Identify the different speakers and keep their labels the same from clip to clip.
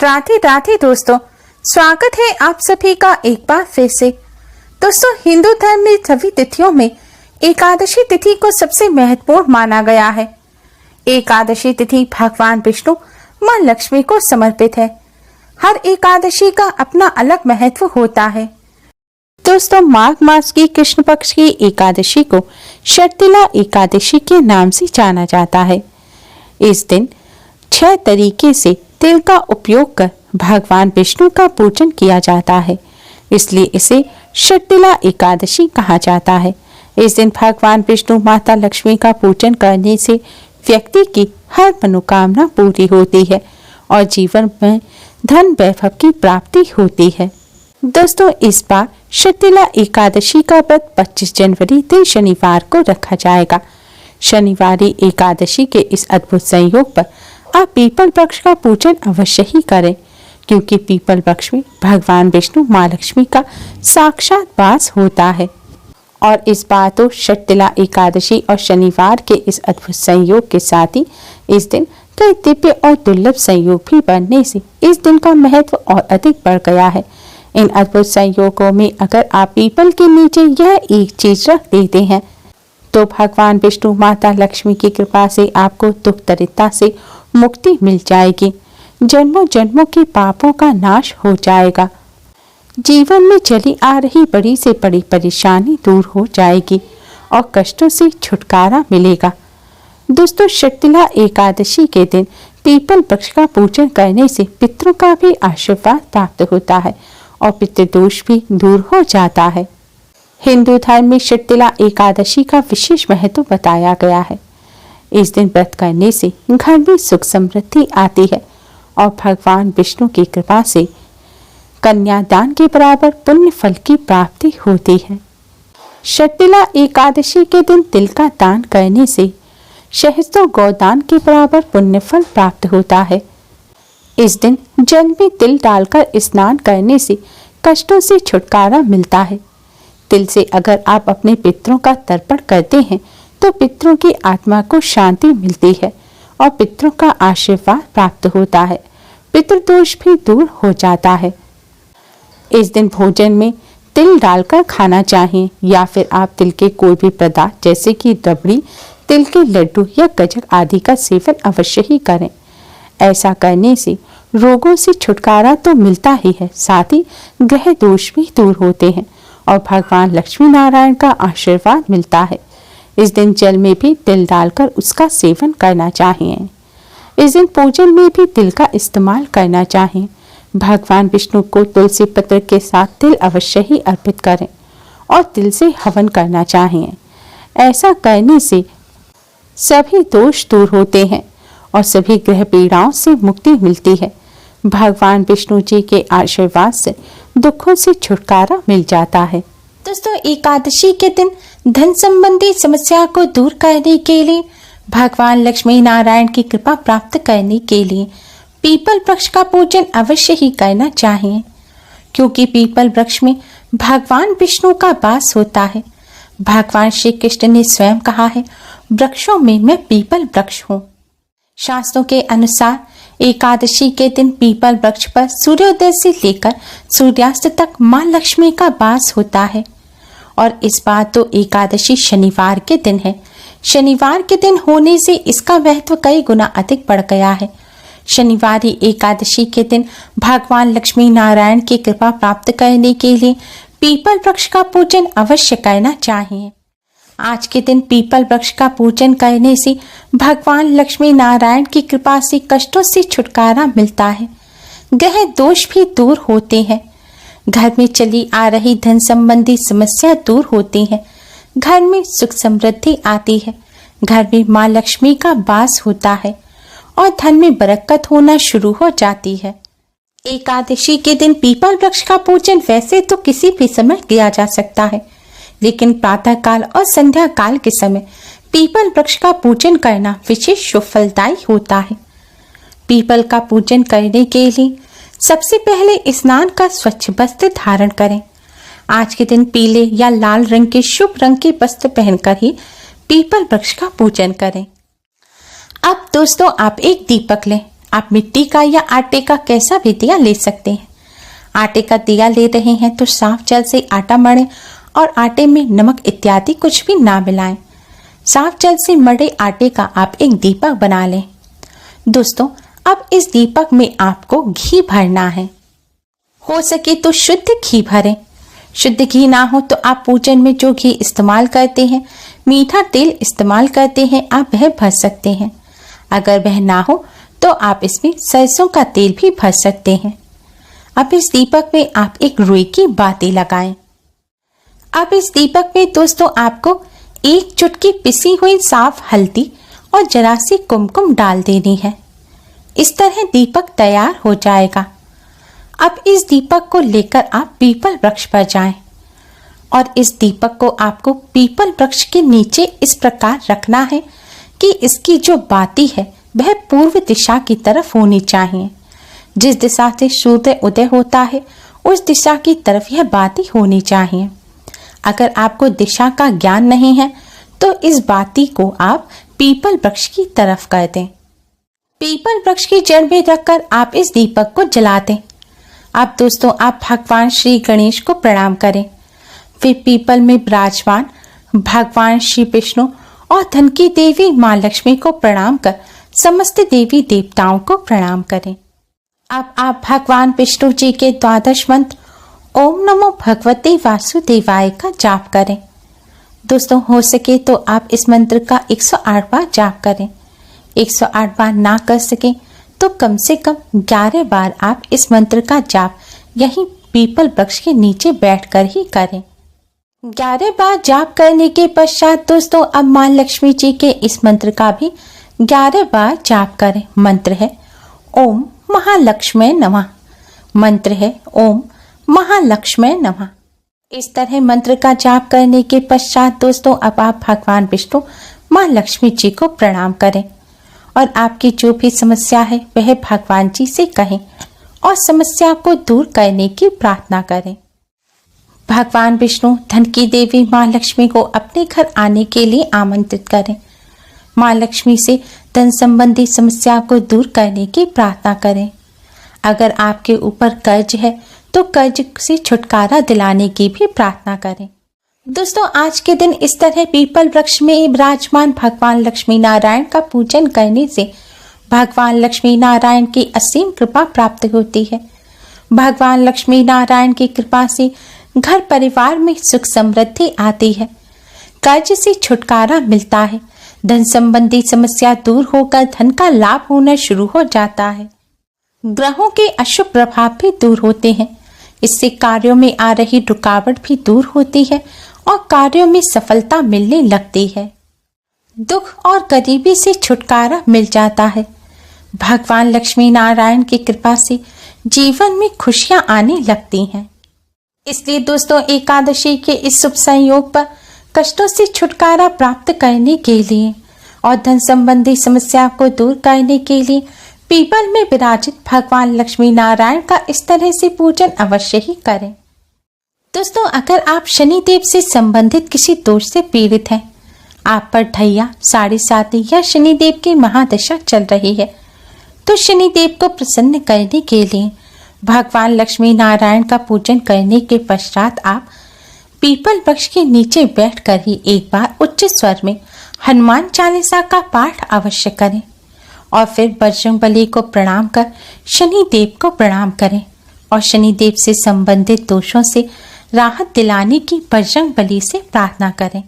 Speaker 1: राधे राधे दोस्तों, स्वागत है आप सभी का एक बार फिर से। दोस्तों, हिंदू धर्म में सभी तिथियों में एकादशी तिथि को सबसे महत्वपूर्ण माना गया है। एकादशी तिथि भगवान विष्णु मां लक्ष्मी को समर्पित है। हर एकादशी का अपना अलग महत्व होता है। दोस्तों, माघ मास की कृष्ण पक्ष की एकादशी को शर्तिला एकादशी के नाम से जाना जाता है। इस दिन 6 तरीके से तिल का उपयोग कर भगवान विष्णु का पूजन किया जाता है, इसलिए इसे शर्तिला एकादशी कहा जाता है। इस दिन भगवान विष्णु माता लक्ष्मी का पूजन करने से व्यक्ति की हर मनोकामना पूरी होती है और जीवन में धन वैभव की प्राप्ति होती है। दोस्तों, इस बार शर्तिला एकादशी का व्रत 25 जनवरी दिन शनिवार को रखा जाएगा। शनिवारी एकादशी के इस अद्भुत संयोग पर आप पीपल वृक्ष का पूजन अवश्य ही करें, क्योंकि पीपल वृक्ष में भगवान विष्णु मां लक्ष्मी का साक्षात वास होता है। और इस बार तो शर्तिला एकादशी और शनिवार के इस अद्भुत संयोग के साथ ही इस दिन कई दिव्य और दुर्लभ संयोग भी बनने से इस दिन का महत्व और अधिक बढ़ गया है। इन अद्भुत संयोगों में अगर आप पीपल के नीचे यह एक चीज रख देते हैं तो भगवान विष्णु माता लक्ष्मी की कृपा से आपको दुख दरिद्रता से मुक्ति मिल जाएगी। जन्मों जन्मों के पापों का नाश हो जाएगा। जीवन में चली आ रही बड़ी से बड़ी परेशानी दूर हो जाएगी और कष्टों से छुटकारा मिलेगा। दोस्तों, शर्तिला एकादशी के दिन पीपल वृक्ष का पूजन करने से पितरों का भी आशीर्वाद प्राप्त होता है और पितृदोष भी दूर हो जाता है। हिंदू धर्म में शर्तिला एकादशी का विशेष महत्व बताया गया है। इस दिन व्रत करने से घर में सुख समृद्धि आती है और भगवान विष्णु की कृपा से कन्यादान के बराबर पुण्य फल की प्राप्ति होती है। शर्तिला एकादशी के दिन तिल का दान करने से सहस्त्रों गौदान के बराबर पुण्य फल प्राप्त होता है। इस दिन जल में तिल डालकर स्नान करने से कष्टों से छुटकारा मिलता है। तिल से अगर आप अपने पितरों का तर्पण करते हैं तो पितरों की आत्मा को शांति मिलती है और पितरों का आशीर्वाद प्राप्त होता है। पितृदोष भी दूर हो जाता है। इस दिन भोजन में तिल डालकर खाना चाहिए या फिर आप तिल के कोई भी पदार्थ जैसे कि रबड़ी, तिल के लड्डू या गजक आदि का सेवन अवश्य ही करें। ऐसा करने से रोगों से छुटकारा तो मिलता ही है, साथ ही ग्रह दोष भी दूर होते हैं और भगवान लक्ष्मी नारायण का आशीर्वाद मिलता है। इस दिन जल में भी तिल डालकर उसका सेवन करना चाहिए। इस दिन पूजन में भी तिल का इस्तेमाल करना चाहिए। भगवान विष्णु को तुलसी पत्र के साथ तिल अवश्य ही अर्पित करें और तिल से हवन करना चाहिए। ऐसा करने से सभी दोष दूर होते हैं और सभी ग्रह पीड़ाओं से मुक्ति मिलती है। भगवान विष्णु जी के आशीर्वाद से दुखों से छुटकारा मिल जाता है। दोस्तों, एकादशी के दिन धन संबंधी समस्या को दूर करने के लिए, भगवान लक्ष्मी नारायण की कृपा प्राप्त करने के लिए पीपल वृक्ष का पूजन अवश्य ही करना चाहिए, क्योंकि पीपल वृक्ष में भगवान विष्णु का वास होता है। भगवान श्री कृष्ण ने स्वयं कहा है, वृक्षों में मैं पीपल वृक्ष हूँ। शास्त्रों के अनुसार एकादशी के दिन पीपल वृक्ष पर सूर्योदय से लेकर सूर्यास्त तक मां लक्ष्मी का वास होता है। और इस बार तो एकादशी शनिवार के दिन है। शनिवार के दिन होने से इसका महत्व कई गुना अधिक बढ़ गया है। शनिवारी एकादशी के दिन भगवान लक्ष्मी नारायण की कृपा प्राप्त करने के लिए पीपल वृक्ष का पूजन अवश्य करना चाहिए। आज के दिन पीपल वृक्ष का पूजन करने से भगवान लक्ष्मी नारायण की कृपा से कष्टों से छुटकारा मिलता है। ग्रह दोष भी दूर होते हैं। घर में चली आ रही धन संबंधी समस्या दूर होती है। घर में सुख समृद्धि आती है। घर में मां लक्ष्मी का वास होता है और धन में बरकत होना शुरू हो जाती है। एकादशी के दिन पीपल वृक्ष का पूजन वैसे तो किसी भी समय किया जा सकता है, लेकिन प्रातः काल और संध्या काल के समय पीपल वृक्ष का पूजन करना विशेष शुभ फलदायी होता है। पीपल का पूजन करने के लिए सबसे पहले स्नान का स्वच्छ वस्त्र धारण करें। आज के दिन पीले या लाल रंग के शुभ रंग के वस्त्र पहनकर ही पीपल वृक्ष का पूजन करें। अब दोस्तों, आप एक दीपक लें। आप मिट्टी का या आटे का कैसा भी दिया ले सकते हैं। आटे का दिया ले रहे हैं तो साफ जल से आटा मढ़ें और आटे में नमक इत्यादि कुछ भी ना मिलाएं। साफ जल से मढ़े आटे का आप एक दीपक बना लें। दोस्तों, अब इस दीपक में आपको घी भरना है। हो सके तो शुद्ध घी भरें। शुद्ध घी ना हो तो आप पूजन में जो घी इस्तेमाल करते हैं, मीठा तेल इस्तेमाल करते हैं, आप वह भर सकते हैं। अगर वह ना हो तो आप इसमें सरसों का तेल भी भर सकते हैं। अब इस दीपक में आप एक रुई की बाती लगाएं। अब इस दीपक में दोस्तों आपको एक चुटकी पिसी हुई साफ हल्दी और जरा सी कुमकुम डाल देनी है। इस तरह दीपक तैयार हो जाएगा। अब इस दीपक को लेकर आप पीपल वृक्ष पर जाएं और इस दीपक को आपको पीपल वृक्ष के नीचे इस प्रकार रखना है कि इसकी जो बाती है वह पूर्व दिशा की तरफ होनी चाहिए। जिस दिशा से सूर्य उदय होता है उस दिशा की तरफ यह बाती होनी चाहिए। अगर आपको दिशा का ज्ञान नहीं है तो इस बाती को आप पीपल वृक्ष की तरफ कर दें। पीपल वृक्ष की जड़ में रखकर आप इस दीपक को जला दें। अब दोस्तों आप भगवान श्री गणेश को प्रणाम करें। फिर पीपल में विराजमान भगवान श्री विष्णु और धन की देवी माँ लक्ष्मी को प्रणाम कर समस्त देवी देवताओं को प्रणाम करें। अब आप भगवान विष्णु जी के 12 मंत्र ओम नमो भगवते वासुदेवाय का जाप करें। दोस्तों, हो सके तो आप इस मंत्र का 108 बार जाप करें। 108 बार ना कर सके तो कम से कम 11 बार आप इस मंत्र का जाप यहीं पीपल वृक्ष के नीचे बैठकर ही करें। 11 बार जाप करने के पश्चात दोस्तों अब मां लक्ष्मी जी के इस मंत्र का भी 11 बार जाप करें। मंत्र है ओम महालक्ष्मी नमः। मंत्र है ओम महालक्ष्मी नमः। इस तरह मंत्र का जाप करने के पश्चात दोस्तों अब आप भगवान विष्णु मां लक्ष्मी जी को प्रणाम करें और आपकी जो भी समस्या है वह भगवान जी से कहें और समस्या को दूर करने की प्रार्थना करें। भगवान विष्णु धन की देवी मां लक्ष्मी को अपने घर आने के लिए आमंत्रित करें। मां लक्ष्मी से धन संबंधी समस्या को दूर करने की प्रार्थना करें। अगर आपके ऊपर कर्ज है तो कर्ज से छुटकारा दिलाने की भी प्रार्थना करें। दोस्तों, आज के दिन इस तरह पीपल वृक्ष में विराजमान भगवान लक्ष्मी नारायण का पूजन करने से भगवान लक्ष्मी नारायण की असीम कृपा प्राप्त होती है। भगवान लक्ष्मी नारायण की कृपा से घर परिवार में सुख समृद्धि आती है, कर्ज से छुटकारा मिलता है, धन संबंधी समस्या दूर होकर धन का लाभ होना शुरू हो जाता है। ग्रहों के अशुभ प्रभाव भी दूर होते हैं। इससे कार्यों में आ रही रुकावट भी दूर होती है और कार्यों में सफलता मिलने लगती है। दुख और गरीबी से छुटकारा मिल जाता है। भगवान लक्ष्मी नारायण की कृपा से जीवन में खुशियां आने लगती हैं। इसलिए दोस्तों एकादशी के इस शुभ संयोग पर कष्टों से छुटकारा प्राप्त करने के लिए और धन संबंधी समस्या को दूर करने के लिए पीपल में विराजित भगवान लक्ष्मी नारायण का इस तरह से पूजन अवश्य ही करें। दोस्तों, अगर आप शनिदेव से संबंधित किसी दोष से पीड़ित हैं, आप पर ढैया, साढ़े साती या शनिदेव की महादशा चल रही है, तो शनिदेव को प्रसन्न करने के लिए भगवान लक्ष्मी नारायण का पूजन करने के पश्चात आप पीपल वृक्ष के नीचे बैठकर ही एक बार उच्च स्वर में हनुमान चालीसा का पाठ अवश्य करें और फिर बजरंगबली को प्रणाम कर शनिदेव को प्रणाम करें और शनिदेव से संबंधित दोषों से राहत दिलाने की बजरंगबली से प्रार्थना करें।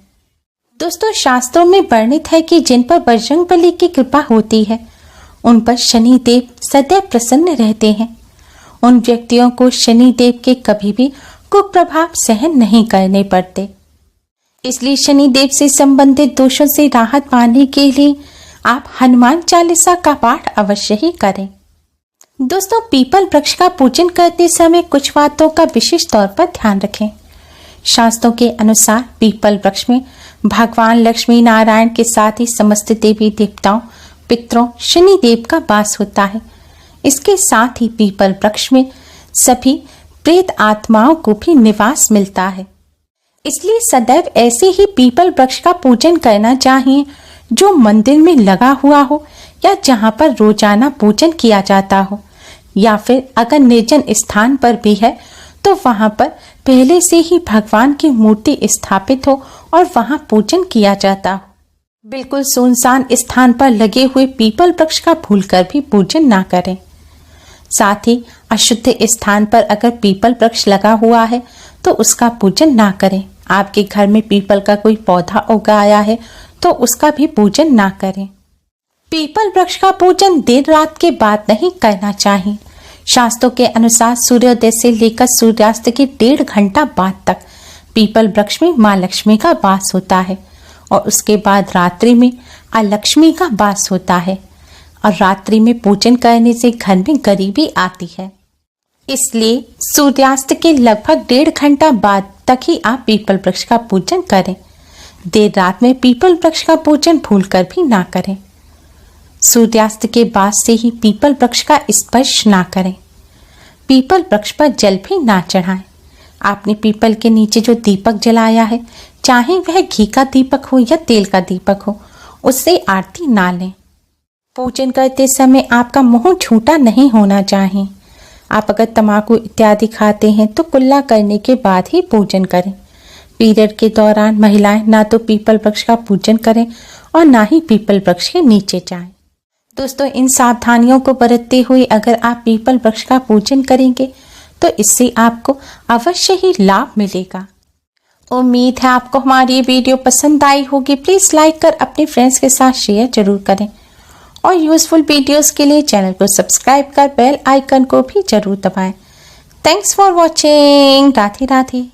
Speaker 1: दोस्तों, शास्त्रों में वर्णित है कि जिन पर बजरंगबली की कृपा होती है उन पर शनिदेव सदैव प्रसन्न रहते हैं। उन व्यक्तियों को शनिदेव के कभी भी कुप्रभाव सहन नहीं करने पड़ते। इसलिए शनिदेव से संबंधित दोषों से राहत पाने के लिए आप हनुमान चालीसा का पाठ अवश्य ही करें। दोस्तों, पीपल वृक्ष का पूजन करते समय कुछ बातों का विशेष तौर पर ध्यान रखें। शास्त्रों के अनुसार पीपल वृक्ष में भगवान लक्ष्मी नारायण के साथ ही समस्त देवी देवताओं, पितरों, शनिदेव का वास होता है। इसके साथ ही पीपल वृक्ष में सभी प्रेत आत्माओं को भी निवास मिलता है। इसलिए सदैव ऐसे ही पीपल वृक्ष का पूजन करना चाहिए जो मंदिर में लगा हुआ हो या जहाँ पर रोजाना पूजन किया जाता हो, या फिर अगर निर्जन स्थान पर भी है तो वहाँ पर पहले से ही भगवान की मूर्ति स्थापित हो और वहाँ पूजन किया जाता हो। बिल्कुल सुनसान स्थान पर लगे हुए पीपल वृक्ष का भूलकर भी पूजन ना करें। साथ ही अशुद्ध स्थान पर अगर पीपल वृक्ष लगा हुआ है तो उसका पूजन ना करें। आपके घर में पीपल का कोई पौधा उगाया है तो उसका भी पूजन ना करें। पीपल वृक्ष का पूजन देर रात के बाद नहीं करना चाहिए। शास्त्रों के अनुसार सूर्योदय से लेकर सूर्यास्त के 1.5 घंटा बाद तक पीपल वृक्ष में माँ लक्ष्मी का वास होता है और उसके बाद रात्रि में अलक्ष्मी का वास होता है और रात्रि में पूजन करने से घर में गरीबी आती है। इसलिए सूर्यास्त के लगभग 1.5 घंटा बाद तक ही आप पीपल वृक्ष का पूजन करें। देर रात में पीपल वृक्ष का पूजन भूलकर भी ना करें। सूर्यास्त के बाद से ही पीपल वृक्ष का स्पर्श ना करें। पीपल वृक्ष पर जल भी ना चढ़ाएं। आपने पीपल के नीचे जो दीपक जलाया है, चाहे वह घी का दीपक हो या तेल का दीपक हो, उससे आरती ना लें। पूजन करते समय आपका मुंह झूठा नहीं होना चाहिए। आप अगर तंबाकू इत्यादि खाते हैं तो कुल्ला करने के बाद ही पूजन करें। पीरियड के दौरान महिलाएं ना तो पीपल वृक्ष का पूजन करें और ना ही पीपल वृक्ष के नीचे जाएं। दोस्तों, इन सावधानियों को बरतते हुए अगर आप पीपल वृक्ष का पूजन करेंगे तो इससे आपको अवश्य ही लाभ मिलेगा। उम्मीद है आपको हमारी ये वीडियो पसंद आई होगी। प्लीज़ लाइक कर अपने फ्रेंड्स के साथ शेयर जरूर करें और यूजफुल वीडियोस के लिए चैनल को सब्सक्राइब कर बेल आइकन को भी जरूर दबाएं। Thanks for watching. Radhe Radhe.